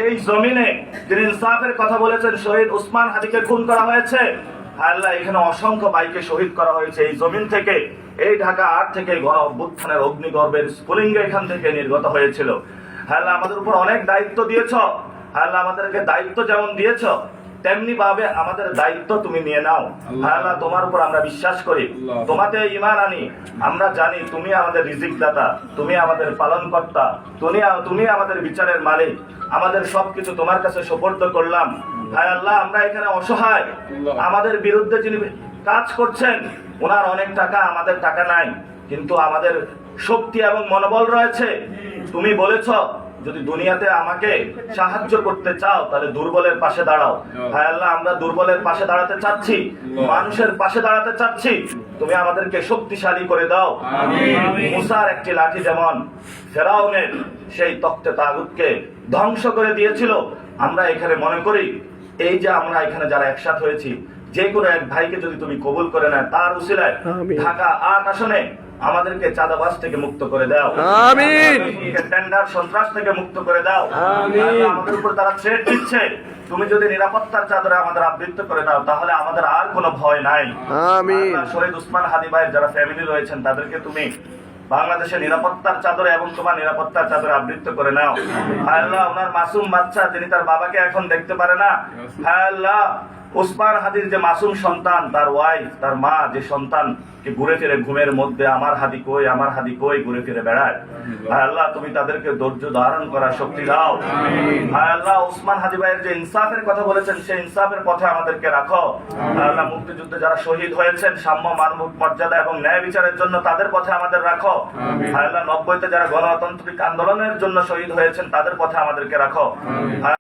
এই জমিনে যিনি ইনসাফের কথা বলেছেন, শহীদ উসমান হাদিকে খুন করা হয়েছে। আল্লাহ, এখানে অসংখ্য ভাইকে শহীদ করা হয়েছে এই জমিন থেকে। এই ঢাকা ৮ থেকে গণ অভ্যুত্থানের অগ্নিগর্ভের স্ফুলিঙ্গ এখান থেকে নির্গত হয়েছিল। আল্লাহ, আমাদের উপর অনেক দায়িত্ব দিয়েছ। আল্লাহ, আমাদেরকে দায়িত্ব যেমন দিয়েছ তেমনি ভাবে আমাদের দায়িত্ব তুমি নিয়ে নাও। আল্লাহ, তোমার উপর আমরা বিশ্বাস করি, তোমাতে ঈমান আনি। আমরা জানি তুমি আমাদের রিজিক দাতা, তুমি আমাদের পালন কর্তা, তুমি আমাদের বিচারের মালিক। আমাদের সবকিছু তোমার কাছে সুপর্দ করলাম। হায় আল্লাহ, আমরা এখানে অসহায়। আমাদের বিরুদ্ধে যিনি কাজ করছেন ওনার অনেক টাকা, আমাদের টাকা নাই, কিন্তু আমাদের শক্তি এবং মনোবল রয়েছে। তুমি বলেছ যদি দুনিয়াতে আমাকে সাহায্য করতে চাও তাহলে দুর্বলের পাশে দাঁড়াও। হায় আল্লাহ, আমরা দুর্বলের পাশে দাঁড়াতে চাচ্ছি, মানুষের পাশে দাঁড়াতে চাচ্ছি। তুমি আমাদেরকে শক্তিশালী করে দাও। মুসার একটি লাঠি যেমন ফেরাউনের সেই তখ্তে তাগুতকে ধ্বংস করে দিয়েছিল, আমরা এখানে মনে করি এই যে আমরা এখানে যারা একসাথ হয়েছি, যে কোনো এক ভাইকে যদি তুমি কবুল করে নেয় তার উসিলায় ঢাকা ৮ আসনে আমাদেরকে চাঁদাবাজ থেকে মুক্ত করে দাও। আমিন। টেন্ডার সন্ত্রাস থেকে মুক্ত করে দাও। আমিন। আমাদের উপর তারা থ্রেট দিচ্ছে, তুমি যদি নিরাপত্তার চাদরে আমাদের আবৃত করে দাও তাহলে আমাদের আর কোনো ভয় নাই। আমিন। শহীদ উসমান হাদি ভাইয়ের যারা ফ্যামিলি রয়েছেন তাদেরকে তুমি বাংলাদেশের নিরাপত্তার চাদরে এবং তোমার নিরাপত্তার চাদরে আবৃত করে নাও। আল্লাহ, ওনার মাসুম বাচ্চা যিনি তার বাবাকে এখন দেখতে পারে না, আল্লাহ উসমান হাদির যে মাসুম সন্তান, তার ওয়াইফ, তার মা যে সন্তানকে ঘুরে ফিরে ঘুমের মধ্যে আমার হাদি কই, আমার হাদি কই ঘুরে ফিরে বেড়ায়, আল্লাহ তুমি তাদেরকে ধৈর্য ধারণ করার শক্তি দাও। আল্লাহ, উসমান হাদি ভাইয়ের যে ইনসাফের কথা বলেছেন সেই ইনসাফের পথে আমাদেরকে রাখো। আল্লাহ, মুক্তিযুদ্ধে যারা শহীদ হয়েছেন সাম্য মানবিক মর্যাদা এবং ন্যায় বিচারের জন্য তাদের পথে আমাদের রাখো। আল্লাহ, ৯০-তে যারা গণতান্ত্রিক আন্দোলনের জন্য শহীদ হয়েছেন তাদের পথে আমাদেরকে রাখো।